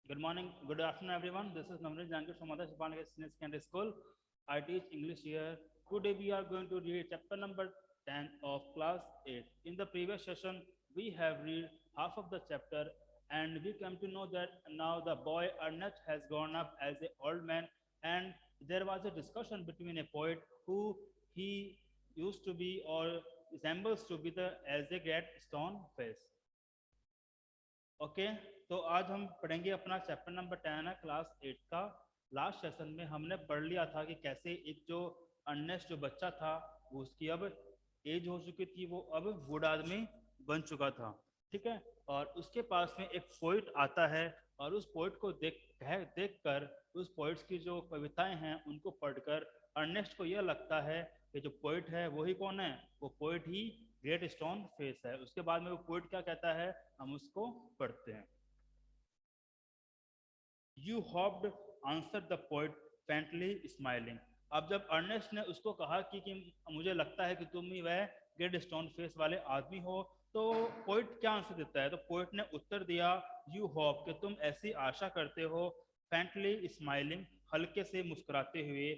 Good morning, good afternoon, everyone. This is Namreen Jangir from Mother Shipanagar Senior Secondary School. I teach English here. Today we are going to read chapter number 10 of class 8. In the previous session, we have read half of the chapter and we come to know that now the boy Ernest has grown up as an old man, and there was a discussion between a poet who he used to be or resembles to be the as a great stone face. Okay तो आज हम पढ़ेंगे अपना chapter number 10 है class 8 का। Last session में हमने पढ़ लिया था कि कैसे एक जो अर्नेस्ट जो बच्चा था वो उसकी अब एज हो चुकी थी, वो अब बूढ़ा आदमी बन चुका था। ठीक है, और उसके पास में एक पोइट आता है और उस पोइट को देख कर उस पोइट्स की जो कविताएं हैं उनको पढ़कर अर्नेस्ट को यह लगता है कि जो पोइट है वही कौन है, वो पोइट ही ग्रेट स्टोन फेस है। उसके बाद में वो पोइट क्या कहता है हम उसको पढ़ते हैं। You hopped answer the poet faintly smiling. अब जब अर्नेस्ट ने उसको कहा कि मुझे लगता है कि तुम ही वह ग्रेट स्टोन फेस वाले आदमी हो, तो पोइट क्या आंसर देता है? तो पोइट ने उत्तर दिया यू होप कि तुम ऐसी आशा करते हो, फेंटली स्माइलिंग हल्के से मुस्कुराते हुए,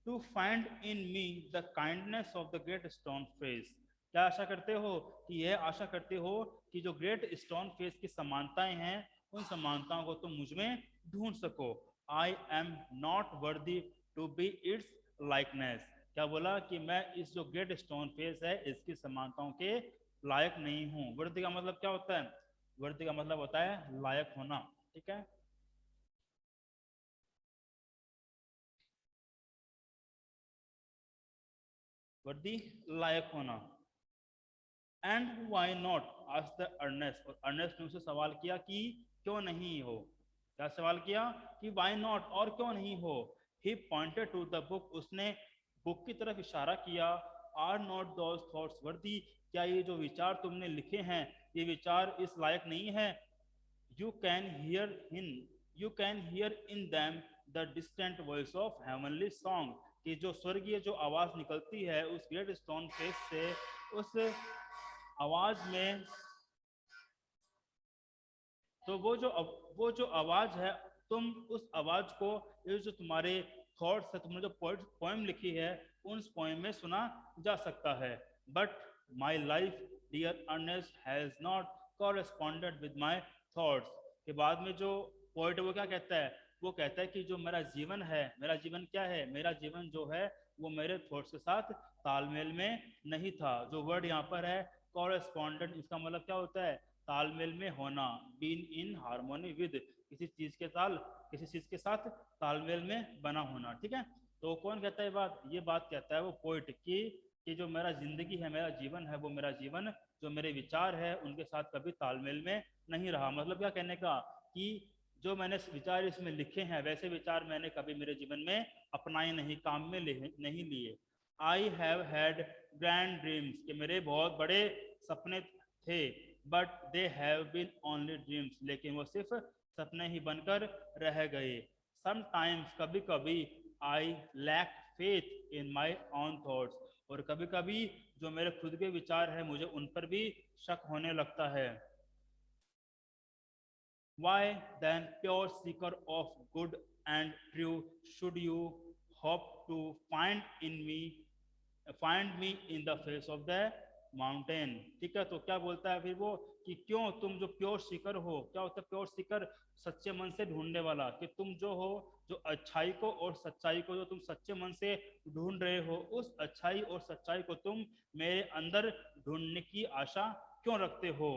to find in me the kindness of the great stone face. क्या आशा करते हो? कि यह आशा करते हो कि जो ग्रेट स्टोन फेस की समानताएं हैं उन समानताओं को तुम मुझ में ढूंढ सको। I am not worthy to be its likeness. क्या बोला कि मैं इस जो ग्रेट स्टोन फेस है इसकी समानताओं के लायक नहीं हूँ। वर्दी का मतलब क्या होता है? वर्दी का मतलब होता है लायक होना। ठीक है, वर्दी लायक होना। एंड वाई नॉट आज द अर्नेस्ट, और अर्नेस्ट ने उसे सवाल किया कि क्यों नहीं हो। क्या सवाल किया? कि वाई नॉट, और क्यों नहीं हो। ही पॉइंटेड टू द बुक, उसने बुक की तरफ इशारा किया। आर नॉट दोज थॉट्स वर्दी, क्या ये जो विचार तुमने लिखे हैं ये विचार इस लायक नहीं है। You can here in you can here in them the distant voice of heavenly song, कि जो स्वर्गीय जो आवाज निकलती है उस ग्रेट स्टोन फेस से, उस आवाज में, तो वो जो आवाज है, तुम उस आवाज को, ये जो तुम्हारे थॉट्स है, तुमने जो पोएम लिखी है उन पोएम में सुना जा सकता है। But my life dear Ernest has not corresponded with my thoughts. के बाद में जो पोइट वो क्या कहता है? वो कहता है कि जो मेरा जीवन है, मेरा जीवन क्या है, मेरा जीवन जो है वो मेरे थॉट्स के साथ तालमेल में नहीं था। जो वर्ड यहाँ पर है कॉरेस्पॉन्डेंट, इसका मतलब क्या होता है? तालमेल में होना, बीन इन हार्मोनी विद, किसी चीज के साथ तालमेल में बना होना। ठीक है, तो कौन कहता है बात? ये बात कहता है वो पोइट की कि जो मेरा जिंदगी है, मेरा जीवन है, वो मेरा जीवन जो मेरे विचार है उनके साथ कभी तालमेल में नहीं रहा। मतलब क्या कहने का कि जो मैंने विचार इसमें लिखे हैं वैसे विचार मैंने कभी मेरे जीवन में अपनाए नहीं, काम में नहीं लिए। I have had grand dreams, कि मेरे बहुत बड़े सपने थे। But they have been only dreams, लेकिन वो सिर्फ सपने ही बनकर रह गए। समटाइम्स, कभी कभी, I lack faith in my own thoughts, और कभी कभी जो मेरे खुद के विचार है मुझे उन पर भी शक होने लगता है। Why then, pure seeker of good and true, should you hope to find me in the face of the mountain? ठीक है, तो क्या बोलता है फिर वो कि क्यों तुम जो प्योर सीकर हो, क्या होता है प्योर सीकर? सच्चे मन से ढूंढने वाला, कि तुम जो हो, जो अच्छाई को और सच्चाई को जो तुम सच्चे मन से ढूंढ रहे हो, उस अच्छाई और सच्चाई को तुम मेरे अंदर ढूंढने की आशा क्यों रखते हो।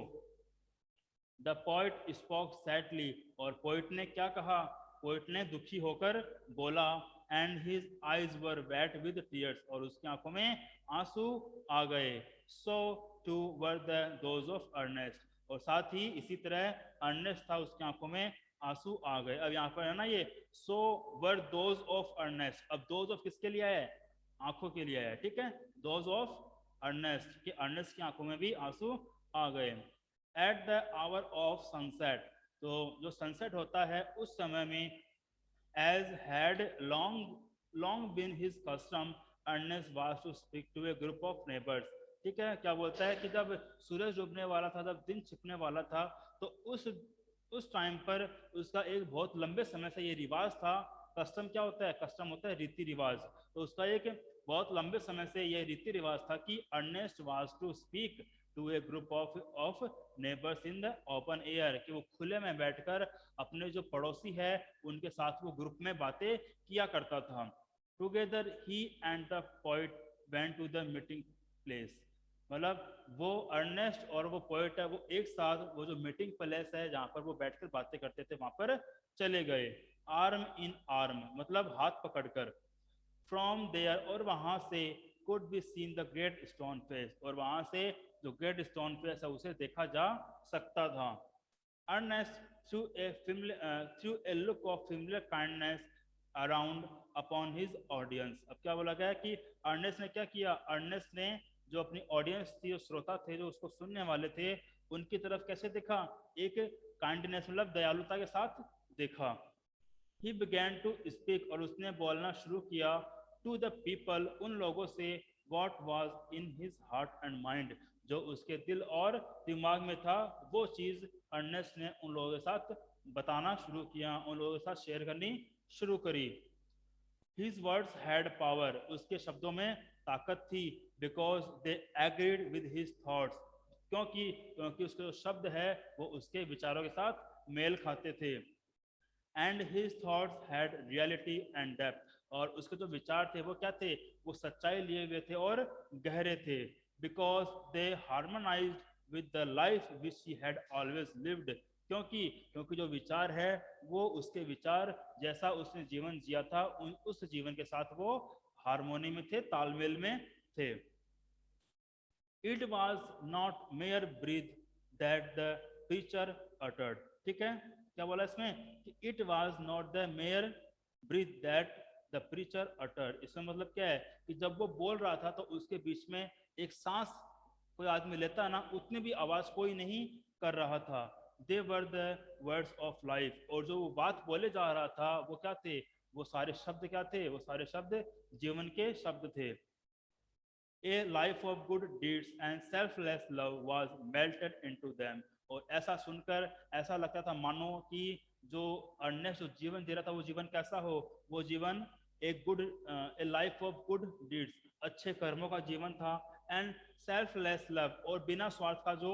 द पोइट स्पोक सैडली, और पोइट ने क्या कहा? पोइट ने दुखी होकर बोला। And his eyes were wet with tears, और उसकी आंखों में आंसू आ गए। So to were the those of Ernest, और साथ ही इसी तरह अर्नेस्ट था, उसकी आंखों में आंसू आ गए। अब यहाँ पर है ना ये so were those of Ernest, अब दोज ऑफ किसके लिए है? आंखों के लिए है। ठीक है, दोज ऑफ अर्नेस्ट, कि अर्नेस्ट की आंखों में भी आंसू आ गए। At the hour of sunset, तो जो सनसेट होता है उस समय में, as had long long been his custom, Ernest was to speak to a group of neighbours. ठीक है, क्या बोलता है कि जब सूरज डूबने वाला था, जब दिन छिपने वाला था, तो उस उस टाइम पर उसका एक बहुत लंबे समय से ये रिवाज था। कस्टम क्या होता है? कस्टम होता है रीति रिवाज। तो उसका एक बहुत लंबे समय से यह रीति रिवाज था कि Ernest was to speak to a group of neighbours in the open air, कि वो खुले में बैठकर अपने जो पड़ोसी है उनके साथ वो ग्रुप में बातें किया करता था। Together he and the poet went to the meeting place, मतलब वो अर्नेस्ट और वो पोएट है वो एक साथ वो जो मीटिंग प्लेस है जहाँ पर वो बैठकर बातें करते थे वहां पर चले गए। आर्म इन आर्म मतलब हाथ पकड़कर। फ्रॉम देयर, और वहां से could be seen the great stone face, और वहां से जो ग्रेट स्टोन फेस है उसे देखा जा सकता था। Ernest threw a look of familiar kindness around upon his audience। अब क्या बोला गया कि अर्नेस्ट ने क्या किया? अर्नेस्ट ने जो अपनी ऑडियंस थी, जो श्रोता थे, जो उसको सुनने वाले थे, उनकी तरफ कैसे देखा? एक काइंडनेस मतलब दयालुता के साथ देखा। ही began to speak, और उसने बोलना शुरू किया टू द पीपल, उन लोगों से, what was in his heart and mind, जो उसके दिल और दिमाग में था, वो चीज अर्नेस्ट ने उन लोगों के साथ बताना शुरू किया, उन लोगों के साथ शेयर करनी शुरू करी। His words had power, उसके शब्दों में ताकत थी। Because they agreed with his thoughts, क्योंकि क्योंकि उसके जो शब्द है वो उसके विचारों के साथ मेल खाते थे। And his thoughts had reality and depth, और उसके जो विचार थे वो क्या थे? वो सच्चाई लिए हुए थे और गहरे थे। Because they harmonise with the life which he had always lived, क्योंकि क्योंकि जो विचार है वो उसके विचार जैसा उसने जीवन जिया था उस जीवन के साथ वो हारमोनी में थे, तालमेल में थे। It was not mere breath that the preacher uttered, ठीक है, क्या बोला इसमें कि it was not the mere breath that the preacher uttered. इसमें मतलब क्या है कि जब वो बोल रहा था तो उसके बीच में एक सांस कोई आदमी लेता ना, उतनी भी आवाज कोई नहीं कर रहा था। They were the words of life, और जो वो बात बोले जा रहा था वो क्या थे? वो सारे शब्द क्या थे? वो सारे शब्द जीवन के शब्द थे। A life of good deeds and selfless love was melted into them। और ऐसा सुनकर ऐसा लगता था मानो कि जो अर्नेस्ट जो जीवन जी रहा था वो जीवन कैसा हो? वो जीवन एक good A life of good deeds, अच्छे कर्मों का जीवन था। एंड सेल्फलेस लव, और बिना स्वार्थ का जो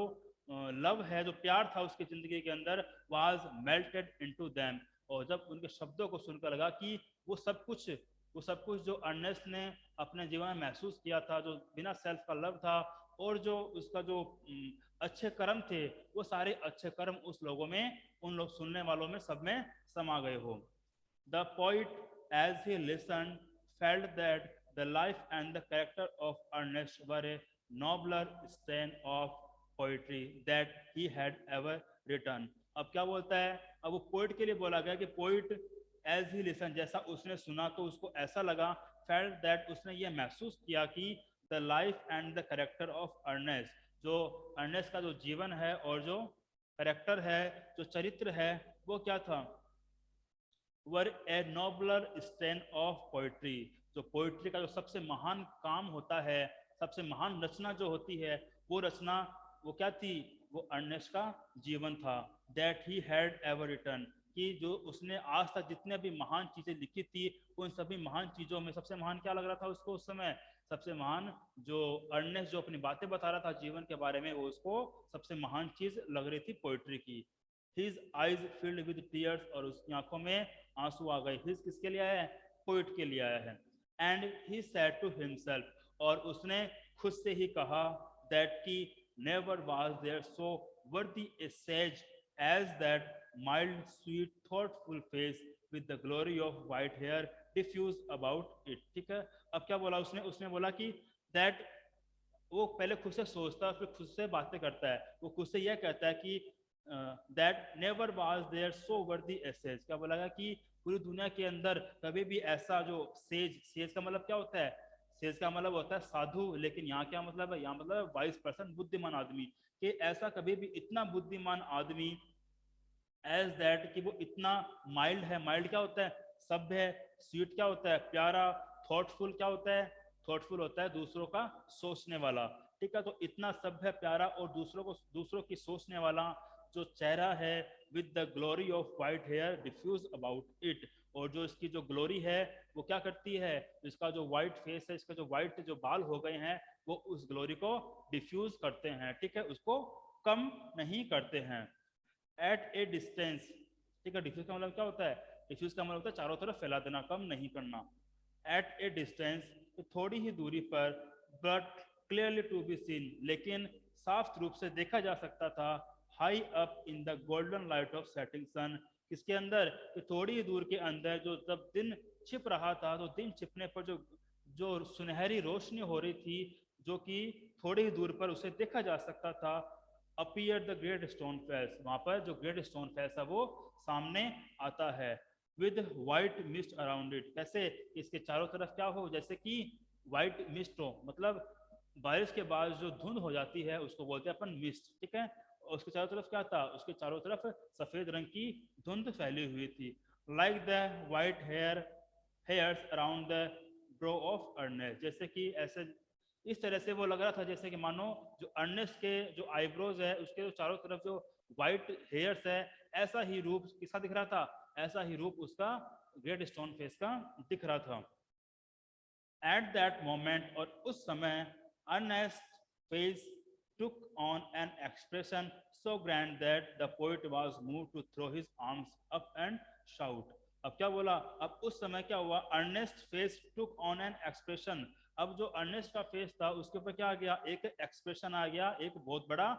लव है, जो प्यार था उसकी जिंदगी के अंदर, वाज मेल्टेड इनटू देम। और जब उनके शब्दों को सुनकर लगा कि वो सब कुछ जो अर्नेस्ट ने अपने जीवन में महसूस किया था, जो बिना सेल्फ का लव था, और जो उसका जो अच्छे कर्म थे, वो सारे अच्छे कर्म उस लोगों में, उन लोग सुनने वालों में, सब में समा गए हो। The poet as he listen felt that the life and the character of Ernest were a nobler strain of poetry that he had ever written. अब क्या बोलता है? अब वो पोइट के लिए बोला गया कि पोइट एज ही लिसन, जैसा उसने सुना तो उसको ऐसा लगा, फेल्ट दैट, उसने ये महसूस किया कि the life and the character of Ernest, जो अर्नेस्ट का जो जीवन है और जो करेक्टर है, जो चरित्र है, वो क्या था? वर ए नोबलर स्ट्रेन ऑफ पोइट्री, जो पोइट्री का जो सबसे महान काम होता है, सबसे महान रचना जो होती है, वो रचना वो क्या थी? वो अर्नेस्ट का जीवन था। That he had ever written, कि जो उसने आज तक जितने भी महान चीजें लिखी थी, उन सभी महान चीजों में सबसे महान क्या लग रहा था उसको उस समय? सबसे महान जो अर्नेस्ट जो अपनी बातें बता रहा था जीवन के बारे में, वो उसको सबसे महान चीज लग रही थी पोइट्री की। His eyes filled with tears, और उसकी आंखों में आंसू आ गए। हिज किसके लिए आया है? पोइट के लिए आया है। And he said to himself, और उसने खुद से ही कहा, दैट की never was there so worthy a sage as that mild, sweet, thoughtful face with the glory of white hair diffused about it, ठीक है। अब क्या बोला उसने? उसने बोला कि that, वो पहले खुद से सोचता है, फिर खुद से बातें करता है। वो खुद से यह कहता है कि that never was there so worthy a says, क्या बोला गया कि पूरी दुनिया के अंदर कभी भी ऐसा जो सेज, सेज का मतलब क्या होता है? सेज का मतलब होता है साधु, लेकिन यहाँ क्या मतलब है? यहाँ मतलब वाइज पर्सन, बुद्धिमान आदमी, कि ऐसा कभी भी इतना बुद्धिमान आदमी, एज दैट, कि वो इतना माइल्ड है। माइल्ड क्या होता है? सभ्य है। स्वीट क्या होता है? प्यारा। थॉटफुल क्या होता है? थॉटफुल होता है दूसरों का सोचने वाला, ठीक है। तो इतना सभ्य, प्यारा और दूसरों की सोचने वाला, जो चेहरा है with the glory of white hair diffuse about it, और जो इसकी जो ग्लोरी है वो क्या करती है, इसका जो व्हाइट फेस है, इसका जो व्हाइट जो बाल हो गए हैं वो उस ग्लोरी को डिफ्यूज करते हैं, ठीक है, उसको कम नहीं करते हैं। एट ए डिस्टेंस, ठीक है, डिफ्यूज का मतलब क्या होता है, डिफ्यूज का मतलब होता है चारों तरफ फैला देना, कम नहीं करना। एट ए डिस्टेंस, तो थोड़ी ही दूरी पर, but clearly to be seen, लेकिन साफ रूप से देखा जा सकता था, high up in the golden light of setting sun, किसके अंदर, कि थोड़ी ही दूर के अंदर, जो जब दिन छिप रहा था, तो दिन छिपने पर जो जो सुनहरी रोशनी हो रही थी, जो कि थोड़ी ही दूर पर उसे देखा जा सकता था, appear the great stone face, वहां पर जो ग्रेट स्टोन फेस है वो सामने आता है, with white mist around it, कैसे, इसके चारों तरफ क्या हो, जैसे कि व्हाइट मिस्ट हो, मतलब बारिश के बाद जो धुंध हो जाती है उसको बोलते हैं अपन मिस्ट, ठीक है, और उसके चारों तरफ क्या था, उसके चारों तरफ सफेद रंग की धुंध फैली हुई थी, like the white hairs around the brow of Ernest, जैसे कि ऐसे इस तरह से वो लग रहा था जैसे कि मानो जो अर्नेस्ट के जो आईब्रोज है उसके जो चारों तरफ जो व्हाइट हेयर्स है, ऐसा ही रूप किसका दिख रहा था, ऐसा ही रूप उसका ग्रेट स्टोन फेस का दिख रहा था। एट दैट मोमेंट, और उस समय, Ernest face took on an expression so grand that the poet was moved to throw his arms up and shout. अब क्या बोला, अब उस समय क्या हुआ, Ernest face took on an expression, अब जो अर्नेस्ट का फेस था उसके ऊपर क्या आ गया, एक एक्सप्रेशन आ गया, एक बहुत बड़ा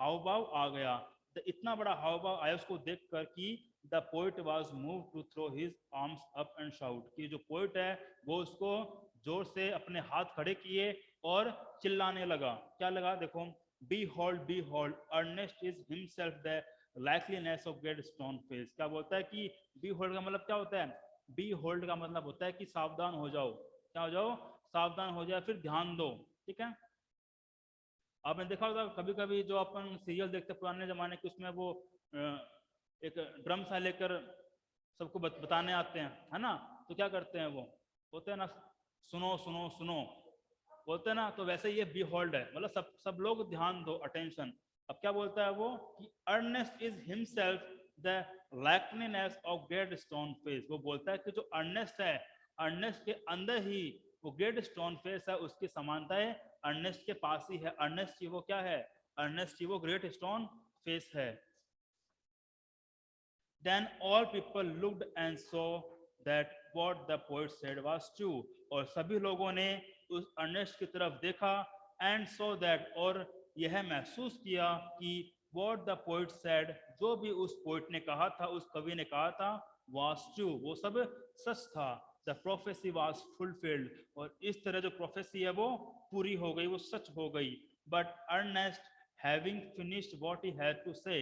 हाव भाव आ गया, इतना बड़ा हाव भाव आया उसको देख कर कि the poet was move to throw his arms up and shout, कि जो पोइट है वो उसको जोर से अपने हाथ खड़े किए और चिल्लाने लगा, क्या लगा, देखो, behold Ernest is himself the likeness of great stone face, क्या बोलता है कि बी होल्ड का मतलब क्या होता है, बी होल्ड का मतलब होता है कि सावधान हो जाओ, क्या हो जाओ, सावधान हो जाए, फिर ध्यान दो, ठीक है। आपने देखा होगा कभी कभी जो अपन सीरियल देखते पुराने जमाने के, उसमें वो एक ड्रम सा लेकर सबको बताने आते हैं, है ना, तो क्या करते हैं वो, बोलते हैं ना, सुनो सुनो सुनो, बोलते हैं ना, तो वैसे ये बी होल्ड है, मतलब सब लोग ध्यान दो, अटेंशन। अब क्या बोलता है वो कि Ernest is himself the likeness of great stone Face, वो बोलता है कि जो अर्नेस्ट है, अर्नेस्ट के अंदर ही वो ग्रेट स्टोन फेस है, उसकी समानता है अर्नेस्ट के पास ही है, अर्नेस्ट ही वो क्या है, अर्नेस्ट ही वो ग्रेट स्टोन फेस है। Then all people looked and saw that what the poet said was true, और सभी लोगों ने उस अर्नेस्ट की तरफ देखा, and saw that, और यह महसूस किया कि what the poet said, जो भी उस पोइट ने कहा था, उस कवि ने कहा था, was true, वो सब सच था, the prophecy was fulfilled, और इस तरह जो प्रोफेसी है वो पूरी हो गई, वो सच हो गई। But Ernest, having finished what he had to say,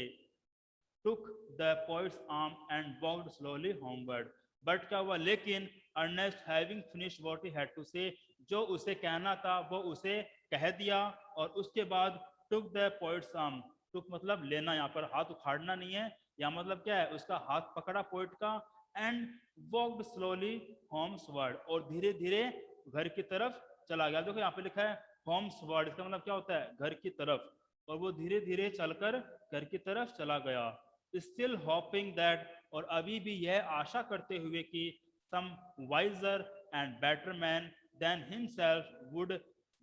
took the poet's arm and walked slowly homeward. But क्या हुआ, लेकिन Ernest having finished what he had to say, जो उसे कहना था वो उसे कह दिया, और उसके बाद took the poet's arm, took मतलब लेना, यहाँ पर हाथ उखाड़ना नहीं है, या मतलब क्या है, उसका हाथ पकड़ा पोइट का, and walked slowly homeward, और धीरे धीरे घर की तरफ चला गया। देखो यहाँ पे लिखा है homeward, इसका मतलब क्या होता है, घर की तरफ, और वो धीरे धीरे चलकर घर की तरफ चला गया। Still hoping that, और अभी भी यह आशा करते हुए कि some wiser and better man than himself would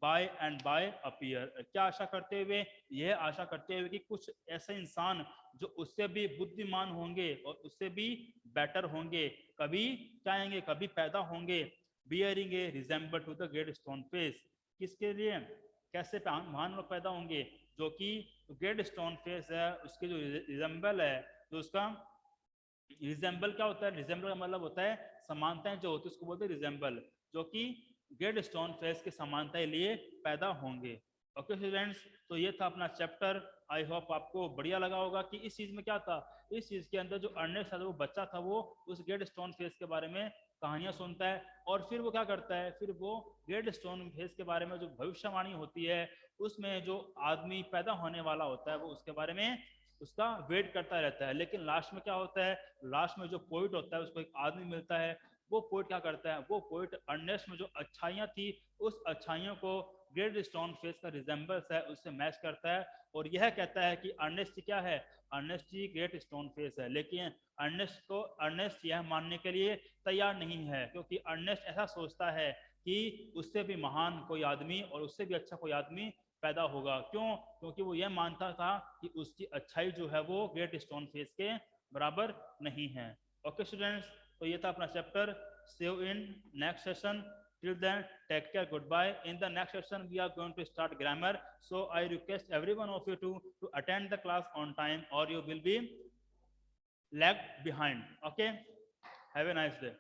by and by appear, क्या आशा करते हुए, यह आशा करते हुए कि कुछ ऐसे इंसान जो उससे भी बुद्धिमान होंगे और उससे भी बेटर होंगे, कभी चाहेंगे, कभी पैदा होंगे, bearing a resemble to the great stone face, किसके लिए, कैसे महान लोग पैदा होंगे, जो कि ग्रेट स्टोन फेस है उसके जो रिजेंबल है, तो उसका रिजेंबल क्या होता है, रिजेंबल का मतलब होता है समानताएं जो होती है, उसको बोलते हैं रिजेंबल, जो कि ग्रेट स्टोन फेस के समानताएं लिए पैदा होंगे। ओके स्टूडेंट्स, तो ये था अपना चैप्टर। आई होप आपको बढ़िया लगा होगा कि इस चीज में क्या था, इस चीज के अंदर जो अर्नेस्ट था, वो बच्चा था, वो उस ग्रेट स्टोन फेस के बारे में कहानियां सुनता है, और फिर वो क्या करता है, फिर वो ग्रेट स्टोन फेस के बारे में जो भविष्यवाणी होती है, उसमें जो आदमी पैदा होने वाला होता है वो उसके बारे में उसका वेट करता रहता है। लेकिन लास्ट में क्या होता है, लास्ट में जो पोइट होता है उसको एक आदमी मिलता है, वो पोइट क्या करता है, वो पोइट अर्नेस्ट में जो अच्छाइयाँ थी उस अच्छाइयों को ग्रेट स्टोन फेस का रिजेंबल्स है उससे मैच करता है, और यह कहता है कि अर्नेस्ट क्या है, अर्नेस्ट ही ग्रेट स्टोन फेस है। लेकिन अर्नेस्ट यह मानने के लिए तैयार नहीं है, क्योंकि अर्नेस्ट ऐसा सोचता है कि उससे भी महान कोई आदमी और उससे भी अच्छा कोई आदमी पैदा होगा। क्यों? क्योंकि वो यह मानता था कि उसकी अच्छाई जो है वो ग्रेट स्टोन फेस के बराबर नहीं है। ओके स्टूडेंट्स, तो ये था अपना chapter. See you in next session. Till then, take care. Goodbye. In the next session, we are going to start grammar. So I request every one of you to attend the class on time, or you will be lagged behind. Okay. Have a nice day.